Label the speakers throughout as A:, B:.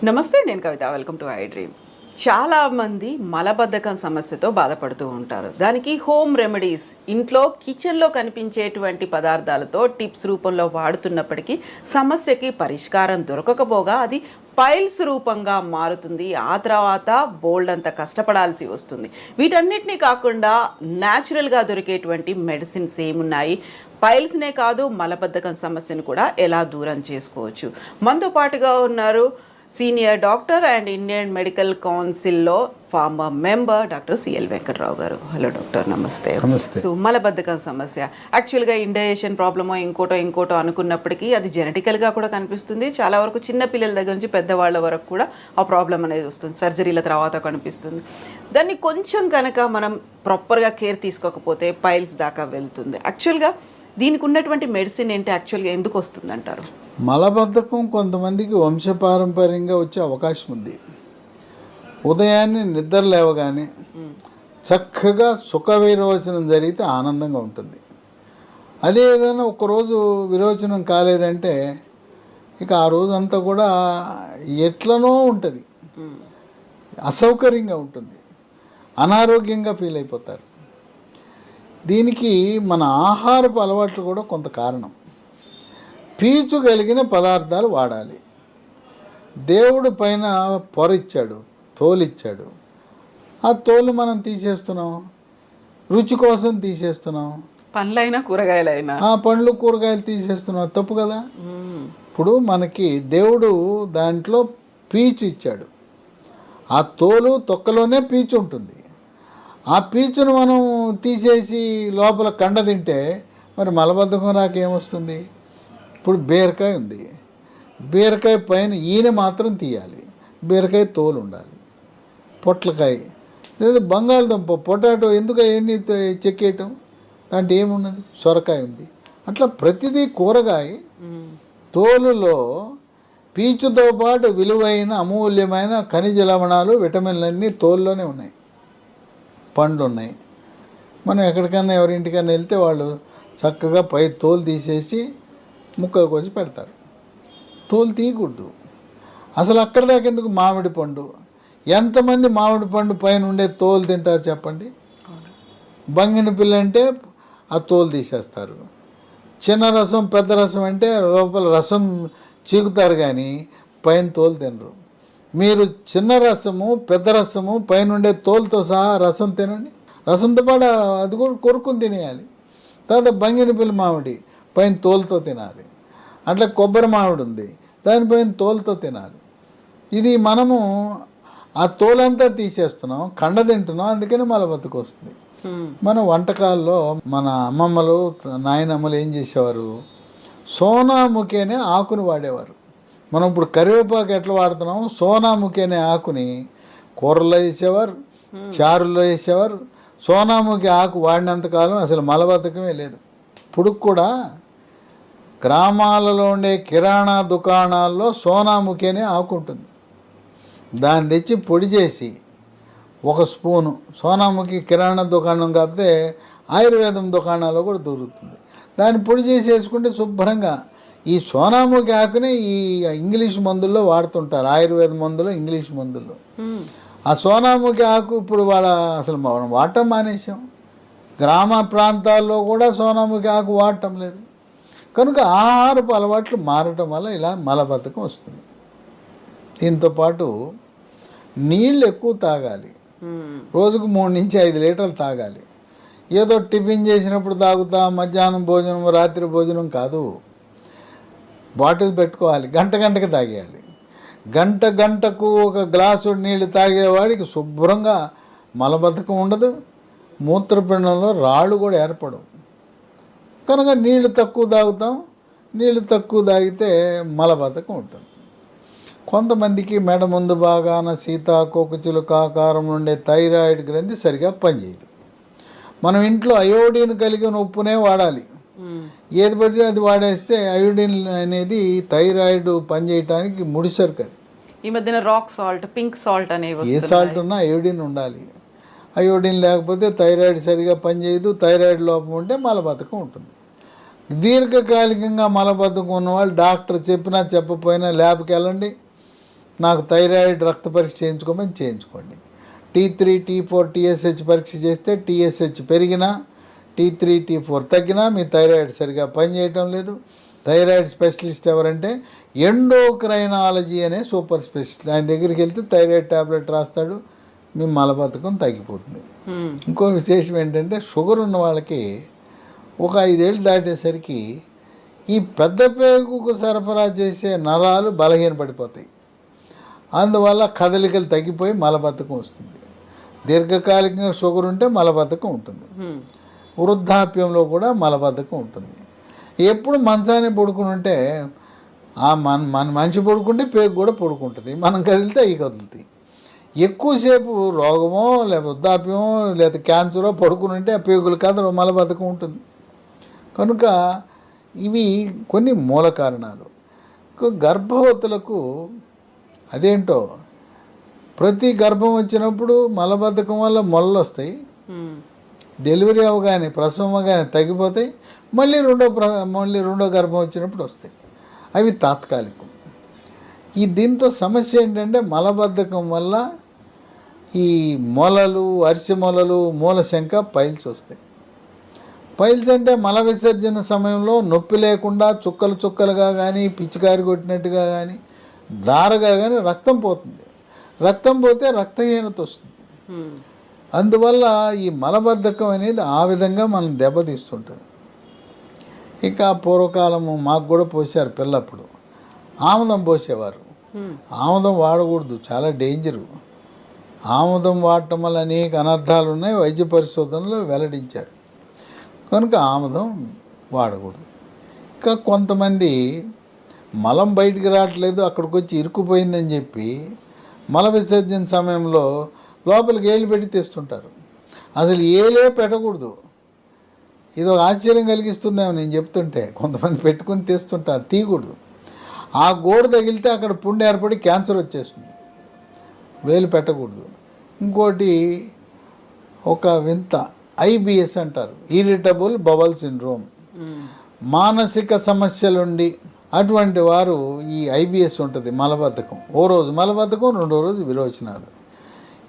A: నమస్తే, నేను Kavitha. Welcome to I dream. చాలామంది మలబద్ధకం సమస్యతో బాధపడుతూ ఉంటారు. దానికి హోమ్ రెమెడీస్, ఇంట్లో కిచెన్లో కనిపించేటువంటి పదార్థాలతో టిప్స్ రూపంలో వాడుతున్నప్పటికీ సమస్యకి పరిష్కారం దొరకకపోగా అది పైల్స్ రూపంగా మారుతుంది. ఆ తర్వాత బోల్డ్ అంత కష్టపడాల్సి వస్తుంది. వీటన్నిటినీ కాకుండా న్యాచురల్గా దొరికేటువంటి మెడిసిన్స్ ఏమున్నాయి, పైల్స్నే కాదు మలబద్ధకం సమస్యను కూడా ఎలా దూరం చేసుకోవచ్చు. మనతో పాటుగా ఉన్నారు senior doctor and Indian medical కౌన్సిల్లో former member doctor C L Venkatrao garu. Hello doctor, నమస్తే.
B: నమస్తే.
A: సో మలబద్ధకం సమస్య యాక్చువల్గా ఇండైజెషన్ ప్రాబ్లమో ఇంకోటో అనుకున్నప్పటికీ అది జెనెటికల్గా కూడా కనిపిస్తుంది. చాలా వరకు చిన్న పిల్లల దగ్గర నుంచి పెద్దవాళ్ళ వరకు కూడా ఆ ప్రాబ్లం అనేది వస్తుంది. సర్జరీల తర్వాత కనిపిస్తుంది. దాన్ని కొంచెం కనుక మనం ప్రాపర్గా కేర్ తీసుకోకపోతే పైల్స్ దాకా వెళ్తుంది. యాక్చువల్గా దీనికి ఉన్నటువంటి మెడిసిన్ ఏంటి, యాక్చువల్గా ఎందుకు వస్తుంది అంటారు?
B: మలబద్ధకం కొంతమందికి వంశపారంపర్యంగా వచ్చే అవకాశం ఉంది. ఉదయాన్నే నిద్ర లేవగానే చక్కగా సుఖ విరోచనం జరిగితే ఆనందంగా ఉంటుంది. అదే ఏదైనా ఒకరోజు విరోచనం కాలేదంటే ఇక ఆ రోజంతా కూడా ఎట్లనో ఉంటుంది, అసౌకర్యంగా ఉంటుంది, అనారోగ్యంగా ఫీల్ అయిపోతారు. దీనికి మన ఆహారపు అలవాట్లు కూడా కొంత కారణం. పీచు కలిగిన పదార్థాలు వాడాలి. దేవుడు పైన పొరిచ్చాడు, తోలిచ్చాడు. ఆ తోలు మనం తీసేస్తున్నాం, రుచి కోసం తీసేస్తున్నాం.
A: పండ్లైనా కూరగాయలైనా
B: పండ్లు కూరగాయలు తీసేస్తున్నాం, తప్పు కదా. ఇప్పుడు మనకి దేవుడు దాంట్లో పీచు ఇచ్చాడు. ఆ తోలు తొక్కలోనే పీచు ఉంటుంది. ఆ పీచును మనం తీసేసి లోపల కండ తింటే మరి మలబద్ధకం రాకేమొస్తుంది? ఇప్పుడు బీరకాయ ఉంది, బీరకాయ పైన ఈయన మాత్రం తీయాలి, బీరకాయ తోలు ఉండాలి. పొట్లకాయ లేదా బంగాళదుంప, పొటాటో ఎందుకు ఎన్ని చెక్కేయటం, దాంట్లో ఏమున్నది? సొరకాయ ఉంది. అట్లా ప్రతిదీ కూరగాయ తోలులో పీచుతో పాటు విలువైన అమూల్యమైన ఖనిజ లవణాలు, విటమిన్లన్నీ తోలులోనే ఉన్నాయి. పండ్లు ఉన్నాయి. మనం ఎక్కడికైనా ఎవరింటికైనా వెళ్తే వాళ్ళు చక్కగా పై తోలు తీసేసి ముక్కలు కోసి పెడతారు. తోలు తీయకూడదు అసలు. అక్కడ దాకా ఎందుకు? మామిడి పండు, ఎంతమంది మామిడి పండు పైన ఉండే తోలు తింటారు చెప్పండి? బంగిన పిల్ల అంటే ఆ తోలు తీసేస్తారు. చిన్న రసం పెద్ద రసం అంటే లోపల రసం చీకుతారు కానీ పైన తోలు తినరు. మీరు చిన్న రసము పెద్ద రసము పైన ఉండే తోలుతో సహా రసం తినండి. రసంతో పాటు అది కూడా కొరుకుని తినేయాలి. తర్వాత బంగిన పిల్ల మామిడి పైన తోలుతో తినాలి. అట్లా కొబ్బరి మామిడి ఉంది, దానిపైన తోలుతో తినాలి. ఇది మనము ఆ తోలంతా తీసేస్తున్నాం, కండ తింటున్నాం, అందుకని మలబద్ధకం వస్తుంది. మన వంటకాల్లో మన అమ్మమ్మలు నాయనమ్మలు ఏం చేసేవారు? సోనాముఖి అనే ఆకును వాడేవారు. మనం ఇప్పుడు కరివేపాకు ఎట్లా వాడుతున్నాం? సోనాముఖి అనే ఆకుని కూరల్లో వేసేవారు, చారుల్లో వేసేవారు. సోనాముఖి ఆకు వాడినంతకాలం అసలు మలబద్ధకమే లేదు. ఇప్పుడు కూడా గ్రామాలలో ఉండే కిరాణా దుకాణాల్లో సోనాముఖి అనే ఆకు ఉంటుంది. దాన్ని తెచ్చి పొడి చేసి ఒక స్పూను, సోనాముఖి కిరాణా దుకాణం కాకపోతే ఆయుర్వేదం దుకాణాల్లో కూడా దొరుకుతుంది. దాన్ని పొడి చేసి వేసుకుంటే శుభ్రంగా. ఈ సోనాముఖి ఆకునే ఈ ఇంగ్లీష్ మందుల్లో వాడుతుంటారు, ఆయుర్వేద మందులో, ఇంగ్లీష్ మందుల్లో. ఆ సోనాముఖి ఆకు ఇప్పుడు అసలు మనం వాడటం మానేసాం. గ్రామ ప్రాంతాల్లో కూడా సోనాముఖి ఆకు వాడటం లేదు. కనుక ఆహారపు అలవాట్లు మారటం వల్ల ఇలా మలబద్ధకం వస్తుంది. దీంతోపాటు నీళ్ళు ఎక్కువ తాగాలి. రోజుకు 3 నుంచి 5 లీటర్లు తాగాలి. ఏదో టిఫిన్ చేసినప్పుడు తాగుతా, మధ్యాహ్నం భోజనం, రాత్రి భోజనం కాదు. బాటిల్ పెట్టుకోవాలి, గంటకి తాగేయాలి. గంటకు ఒక గ్లాసు నీళ్ళు తాగేవాడికి శుభ్రంగా మలబద్ధకం ఉండదు, మూత్రపిండంలో రాళ్ళు కూడా ఏర్పడవు. కనుక నీళ్లు తక్కువ తాగుతాం. నీళ్లు తక్కువ తాగితే మలబద్ధకం ఉంటుంది. కొంతమందికి మెడ ముందు భాగాన సీతాకోకచిలుక ఆకారం ఉండే థైరాయిడ్ గ్రంథి సరిగా పనిచేయదు. మనం ఇంట్లో అయోడిన్ కలిగిన ఉప్పునే వాడాలి. ఏది పడితే అది వాడేస్తే అయోడిన్ అనేది థైరాయిడ్ పనిచేయటానికి ముడిసరుకు. అది
A: ఈ మధ్యన రాక్ సాల్ట్, పింక్ సాల్ట్ అనేవి,
B: ఏ సాల్ట్ ఉన్నా అయోడిన్ ఉండాలి. అయోడిన్ లేకపోతే థైరాయిడ్ సరిగా పనిచేయదు. థైరాయిడ్ లోపం ఉంటే మలబద్ధకం ఉంటుంది. దీర్ఘకాలికంగా మలబద్ధకం ఉన్నవాళ్ళు డాక్టర్ చెప్పినా చెప్పకపోయినా ల్యాబ్కి వెళ్ళండి. నాకు థైరాయిడ్ రక్త పరీక్ష చేయించుకోమని చేయించుకోండి. T3 T4 TSH పరీక్ష చేస్తే TSH పెరిగినా T3 T4 తగ్గినా మీ థైరాయిడ్ సరిగా పనిచేయటం లేదు. థైరాయిడ్ స్పెషలిస్ట్ ఎవరంటే ఎండోక్రైనాలజీ అనే సూపర్ స్పెషలిస్ట్. ఆయన దగ్గరికి వెళ్తే థైరాయిడ్ ట్యాబ్లెట్ రాస్తాడు, మీ మలబద్ధకం తగ్గిపోతుంది. ఇంకో విశేషం ఏంటంటే షుగర్ ఉన్న వాళ్ళకి ఒక 5 ఏళ్ళు దాటేసరికి ఈ పెద్ద పేగుకు సరఫరా చేసే నరాలు బలహీనపడిపోతాయి. అందువల్ల కదలికలు తగ్గిపోయి మలబద్ధకం వస్తుంది. దీర్ఘకాలికంగా షుగర్ ఉంటే మలబద్ధకం ఉంటుంది. వృద్ధాప్యంలో కూడా మలబద్ధకం ఉంటుంది. ఎప్పుడు మంచాన్ని పడుకుని ఉంటే మన మనిషి పడుకుంటే పేగు కూడా పడుకుంటుంది, మనం కదిలితే అవి కదులుతాయి. ఎక్కువసేపు రోగమో లేదా వృద్ధాప్యమో లేదా క్యాన్సరో పడుకుని ఉంటే ఆ పేగులు కదలవు, మలబద్ధకం ఉంటుంది. కనుక ఇవి కొన్ని మూల కారణాలు. గర్భవతులకు అదేంటో ప్రతి గర్భం వచ్చినప్పుడు మలబద్ధకం వల్ల మొలలు వస్తాయి. డెలివరీ అవగానే ప్రసవం అవగానే తగ్గిపోతాయి. మళ్ళీ రెండో గర్భం వచ్చినప్పుడు వస్తాయి. అవి తాత్కాలికం. దీంతో సమస్య ఏంటంటే మలబద్ధకం వల్ల ఈ మొలలు, అరిసె మొలలు, మూలశంక, పైల్స్ వస్తాయి. పైల్స్ అంటే మల విసర్జన సమయంలో నొప్పి లేకుండా చుక్కలు చుక్కలుగా కానీ పిచ్చికారి కొట్టినట్టుగా కానీ దారగా కానీ రక్తం పోతుంది. రక్తం పోతే రక్తహీనత వస్తుంది. అందువల్ల ఈ మలబద్ధకం అనేది ఆ విధంగా మనం దెబ్బతీస్తుంటుంది. ఇక పూర్వకాలము మాకు కూడా పోసారు పిల్లప్పుడు, ఆముదం పోసేవారు. ఆముదం వాడకూడదు, చాలా డేంజరు. ఆముదం వాడటం వల్ల అనేక అనర్థాలు ఉన్నాయి, వైద్య పరిశోధనలో వెల్లడించారు. కనుక ఆముదం వాడకూడదు. ఇంకా కొంతమంది మలం బయటికి రావట్లేదు, అక్కడికి వచ్చి ఇరుక్కుపోయిందని చెప్పి మల విసర్జన సమయంలో లోపలికి ఏళ్ళు పెట్టి తెస్తుంటారు. అసలు ఏలే పెట్టకూడదు. ఇది ఒక ఆశ్చర్యం కలిగిస్తుందేమో నేను చెప్తుంటే. కొంతమంది పెట్టుకుని తెస్తుంటారు, తీయకూడదు. ఆ గోడు తగిలితే అక్కడ పుండు ఏర్పడి క్యాన్సర్ వచ్చేస్తుంది. వేలు పెట్టకూడదు. ఇంకోటి ఒక వింత IBS అంటారు, ఇరిటబుల్ బవల్ సిండ్రోమ్. మానసిక సమస్యలుండి అటువంటి వారు ఈ IBS ఉంటుంది, మలబద్ధకం. ఓ రోజు మలబద్ధకం, రెండో రోజు విరోచనాలు.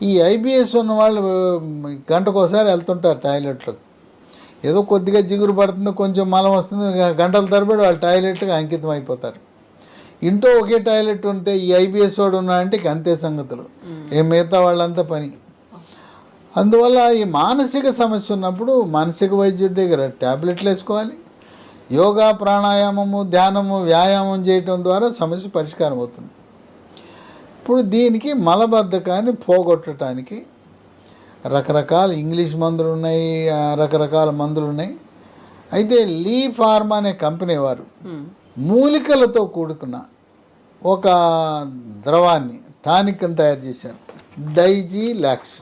B: ఈ IBS ఉన్న వాళ్ళు గంటకోసారి వెళ్తుంటారు టాయిలెట్లకు. ఏదో కొద్దిగా జిగురు పడుతుంది, కొంచెం మలం వస్తుంది, గంటల తరబడి వాళ్ళు టాయిలెట్కి అంకితం అయిపోతారు. ఇంట్లో ఒకే టాయిలెట్ ఉంటే ఈ IBS వాడు ఉన్నాడంటే ఇక అంతే సంగతులు, మిగతా వాళ్ళంతా పని. అందువల్ల ఈ మానసిక సమస్య ఉన్నప్పుడు మానసిక వైద్యుడి దగ్గర ట్యాబ్లెట్లు వేసుకోవాలి. యోగా, ప్రాణాయామము, ధ్యానము, వ్యాయామం చేయటం ద్వారా సమస్య పరిష్కారం అవుతుంది. ఇప్పుడు దీనికి మలబద్ధకాన్ని పోగొట్టడానికి రకరకాల ఇంగ్లీష్ మందులు ఉన్నాయి, రకరకాల మందులు ఉన్నాయి. అయితే లీ ఫార్మా అనే కంపెనీ వారు మూలికలతో కూడుకున్న ఒక ద్రవాన్ని, టానిక్ అని తయారు చేశారు, డైజీలాక్స్.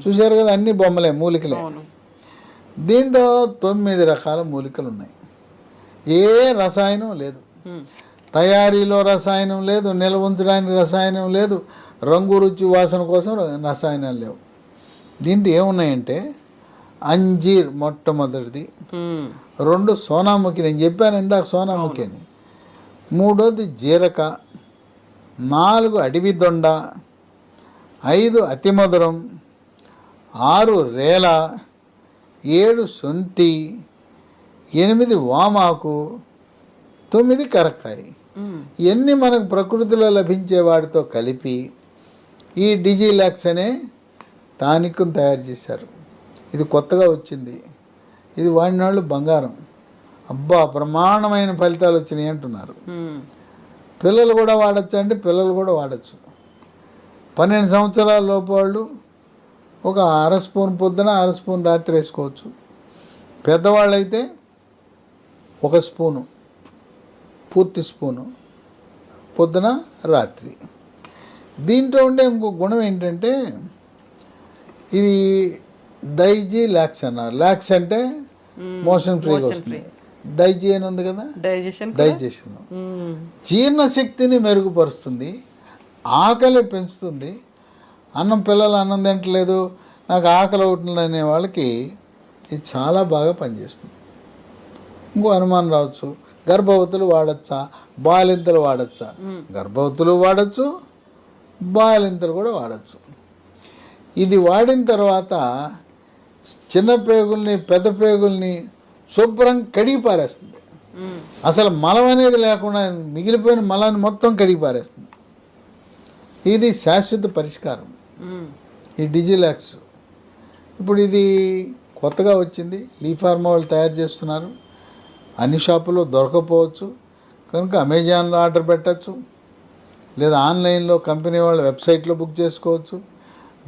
B: చూశారు కదా, అన్ని బొమ్మలే, మూలికలే. దీంట్లో 9 రకాల మూలికలు ఉన్నాయి. ఏ రసాయనం లేదు, తయారీలో రసాయనం లేదు, నిల్వ ఉంచడానికి రసాయనం లేదు, రంగు, రుచి, వాసన కోసం రసాయనాలు లేవు. దీంట్లో ఏమున్నాయంటే అంజీర్ మొట్టమొదటిది, 2 సోనాముఖి, నేను చెప్పాను ఇందాక సోనాముఖి అని, 3వది జీరక, 4 అడవి దొండ, 5 అతిమధురం, 6 రేల, 7 శొంఠి, 8 వామాకు, 9 కరక్కాయ. ఇవన్నీ మనకు ప్రకృతిలో లభించే వాటితో కలిపి ఈ డిజిలాక్స్ అనే టానిక్ను తయారు చేశారు. ఇది కొత్తగా వచ్చింది. ఇది వాడిన వాళ్ళు బంగారం. అబ్బా, బ్రహ్మాండమైన ఫలితాలు వచ్చినాయి అంటున్నారు. పిల్లలు కూడా వాడచ్చు అంటే పిల్లలు కూడా వాడచ్చు. 12 సంవత్సరాల లోపు వాళ్ళు ఒక 1/2 స్పూన్ పొద్దున, 1/2 స్పూన్ రాత్రి వేసుకోవచ్చు. పెద్దవాళ్ళు అయితే 1 స్పూను, పూర్తి స్పూను పొద్దున, రాత్రి. దీంట్లో ఉండే ఇంకో గుణం ఏంటంటే ఇది డైజీలాక్స్ అన్నారు. లాక్స్ అంటే మోషన్ ఫ్రీగా వస్తుంది. డైజీ అని ఉంది కదా, డైజెషన్. జీర్ణశక్తిని మెరుగుపరుస్తుంది, ఆకలి పెంచుతుంది. పిల్లలు అన్నం తింటలేదు, నాకు ఆకలి అవుతుంది అనే వాళ్ళకి ఇది చాలా బాగా పనిచేస్తుంది. ఇంకో అనుమానం రావచ్చు, గర్భవతులు వాడచ్చా, బాలింతలు వాడచ్చా? గర్భవతులు వాడచ్చు, బాలింతలు కూడా వాడచ్చు. ఇది వాడిన తర్వాత చిన్న పేగుల్ని పెద్ద పేగుల్ని శుభ్రంగా కడిగి పారేస్తుంది. అసలు మలం అనేది లేకుండా మిగిలిపోయిన మలాన్ని మొత్తం కడిగి పారేస్తుంది. ఇది శాశ్వత పరిష్కారం ఈ డిజిలాక్స్. ఇప్పుడు ఇది కొత్తగా వచ్చింది, లీ ఫార్మా వాళ్ళు తయారు చేస్తున్నారు. అన్ని షాపుల్లో దొరకపోవచ్చు కనుక అమెజాన్లో ఆర్డర్ పెట్టచ్చు, లేదా ఆన్లైన్లో కంపెనీ వాళ్ళ వెబ్సైట్లో బుక్ చేసుకోవచ్చు.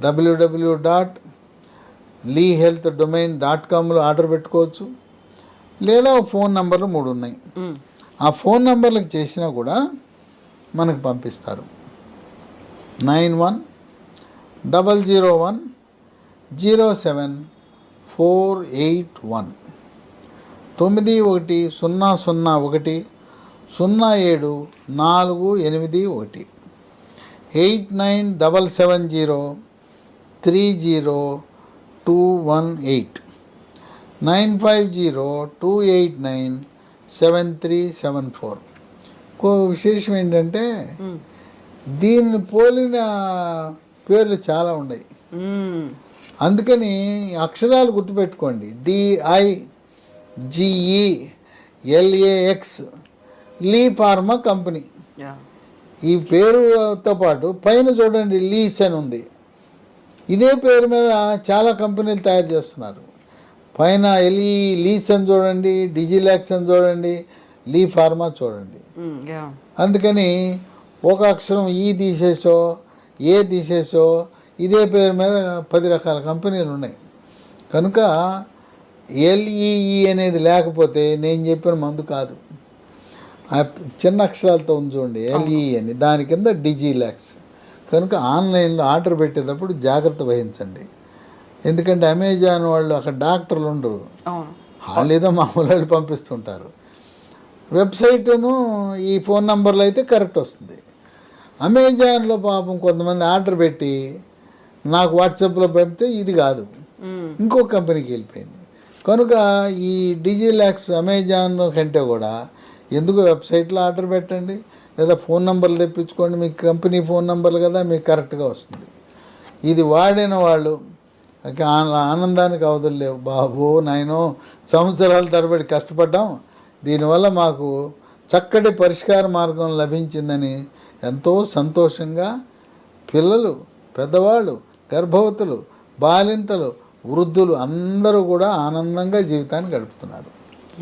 B: www.leehealthdomain.comలో ఆర్డర్ పెట్టుకోవచ్చు, లేదా ఫోన్ నంబర్లు 3 ఉన్నాయి. ఆ ఫోన్ నంబర్లకు చేసినా కూడా మనకు పంపిస్తారు. 9100107481 9100100748 8977030218 9502897374. ఇంకో విశేషం ఏంటంటే దీన్ని పోలిన పేర్లు చాలా ఉన్నాయి. అందుకని అక్షరాలు గుర్తుపెట్టుకోండి. DIGELAX లీ ఫార్మా కంపెనీ. ఈ పేరుతో పాటు పైన చూడండి లీస్ అని ఉంది. ఇదే పేరు మీద చాలా కంపెనీలు తయారు చేస్తున్నారు. పైన లీస్ అని చూడండి, డిజిలాక్స్ అని చూడండి, లీ ఫార్మా చూడండి. అందుకని ఒక అక్షరం ఈ తీసేసో ఏ తీసేసో ఇదే పేరు మీద 10 రకాల కంపెనీలు ఉన్నాయి. కనుక LEE అనేది లేకపోతే నేను చెప్పిన మందు కాదు. ఆ చిన్న అక్షరాలతో ఉంది చూడండి LEE అని, దాని కింద డిజిలాక్స్. కనుక ఆన్లైన్లో ఆర్డర్ పెట్టేటప్పుడు జాగ్రత్త వహించండి. ఎందుకంటే అమెజాన్ వాళ్ళు అక్కడ డాక్టర్లు ఉండరు, వాళ్ళు ఏదో మామూలు వాళ్ళు పంపిస్తుంటారు. వెబ్సైటును ఈ ఫోన్ నంబర్లో అయితే కరెక్ట్ వస్తుంది. అమెజాన్లో పాపం కొంతమంది ఆర్డర్ పెట్టి నాకు వాట్సాప్లో పంపితే ఇది కాదు, ఇంకో కంపెనీకి వెళ్ళిపోయింది. కనుక ఈ డిజిలాక్స్ అమెజాన్ కంటే కూడా ఎందుకు వెబ్సైట్లో ఆర్డర్ పెట్టండి, లేదా ఫోన్ నంబర్లు తెప్పించుకోండి. మీకు కంపెనీ ఫోన్ నంబర్లు కదా, మీకు కరెక్ట్గా వస్తుంది. ఇది వాడిన వాళ్ళు ఆనందానికి అవధులు లేవు. బాబో నాయనో, సంవత్సరాల తరబడి కష్టపడ్డాం, దీనివల్ల మాకు చక్కటి పరిష్కార మార్గం లభించిందని ఎంతో సంతోషంగా పిల్లలు, పెద్దవాళ్ళు, గర్భవతులు, బాలింతలు, వృద్ధులు అందరూ కూడా ఆనందంగా జీవితాన్ని గడుపుతున్నారు.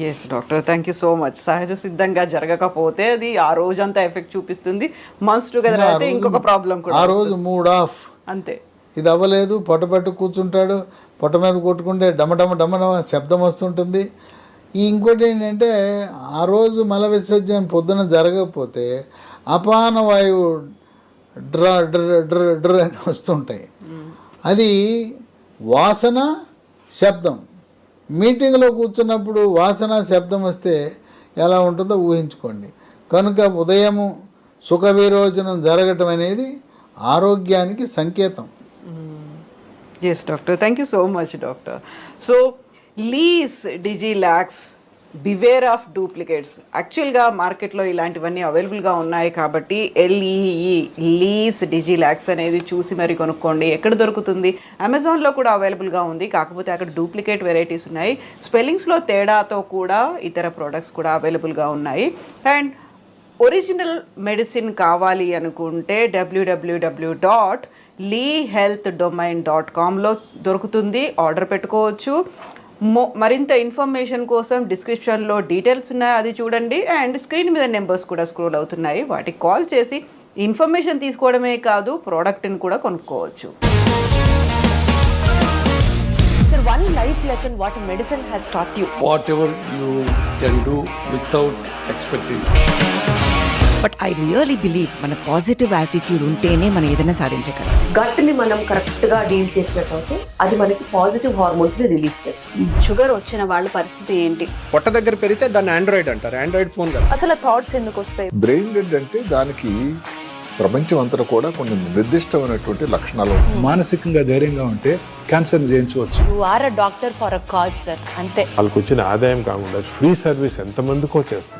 A: Yes doctor, thank you so much. సహజ సిద్ధంగా జరగకపోతే అది ఆ రోజంతా ఎఫెక్ట్ చూపిస్తుంది. మంత్స్ టుగెదర్ అయితే ఇంకొక ప్రాబ్లం కూడా,
B: ఆ రోజు మూడ్ ఆఫ్
A: అంతే.
B: ఇది అవ్వలేదు, పొట్టపెట్టు కూర్చుంటాడు, పొట్ట మీద కొట్టుకుంటే డమడమ డమడమ శబ్దం వస్తుంటుంది. ఇంకోటి ఏంటంటే ఆ రోజు మల విసర్జన పొద్దున జరగకపోతే అపాన వాయువు డ్ర డ్ర డ్ర డ్ర అని వస్తుంటాయి. అది వాసన శబ్దం. మీటింగ్లో కూర్చున్నప్పుడు వాసన శబ్దం వస్తే ఎలా ఉంటుందో ఊహించుకోండి. కనుక ఉదయము సుఖ విరోచనం జరగటం అనేది ఆరోగ్యానికి సంకేతం.
A: Yes doctor, thank you so much doctor. So లీస్ డిజిలాక్స్, బివేర్ ఆఫ్ డూప్లికేట్స్. యాక్చువల్గా మార్కెట్లో ఇలాంటివన్నీ అవైలబుల్గా ఉన్నాయి కాబట్టి LEE లీస్ డిజిలాక్స్ అనేది చూసి మరి కొనుక్కోండి. ఎక్కడ దొరుకుతుంది? అమెజాన్లో కూడా అవైలబుల్గా ఉంది, కాకపోతే అక్కడ డూప్లికేట్ వెరైటీస్ ఉన్నాయి. స్పెల్లింగ్స్లో తేడాతో కూడా ఇతర ప్రోడక్ట్స్ కూడా అవైలబుల్గా ఉన్నాయి. అండ్ ఒరిజినల్ మెడిసిన్ కావాలి అనుకుంటే www.leehealthdomain.comలో దొరుకుతుంది, ఆర్డర్ పెట్టుకోవచ్చు. మరింత ఇన్ఫర్మేషన్ కోసం డిస్క్రిప్షన్లో డీటెయిల్స్ ఉన్నాయి, అది చూడండి. అండ్ స్క్రీన్ మీద నెంబర్స్ కూడా స్క్రోల్ అవుతున్నాయి, వాటికి కాల్ చేసి ఇన్ఫర్మేషన్ తీసుకోవడమే కాదు, ప్రోడక్ట్ని కూడా కొనుక్కోవచ్చు.
C: Sir, one life lesson what medicine has taught you.
D: Whatever you can do without expecting.
E: But I really believe మన పాజిటివ్ యాటిట్యూడ్ ఉంటేనే మనం ఏదైనా సాధించగలం.
C: గట్ని మనం కరెక్ట్ గా డీల్ చేసినట్లయితే అది మనకి పాజిటివ్ హార్మోన్స్ ని రిలీజ్ చేస్తుంది.
F: షుగర్ వచ్చిన వాళ్ళ పరిస్థితి ఏంటి?
G: పొట్ట దగ్గర పెరిగితే దాన్ని ఆండ్రాయిడ్ అంటారు, ఆండ్రాయిడ్ ఫోన్ కదా.
C: అసలు థాట్స్ ఎందుకు వస్తాయి?
H: బ్రెయిన్ డెడ్ అంటే దానికి ప్రపంచం అంతా కూడా కొన్ని నిర్దిష్టమైనటువంటి లక్షణాలు.
I: మానసికంగా ధైర్యంగా ఉంటే క్యాన్సర్ జయించవచ్చు.
C: You are a doctor for a cause sir, అంతే.
J: వాళ్ళకి వచ్చిన ఆదాయం కాకుండా ఫ్రీ సర్వీస్ ఎంతమందికో చేస్తారు.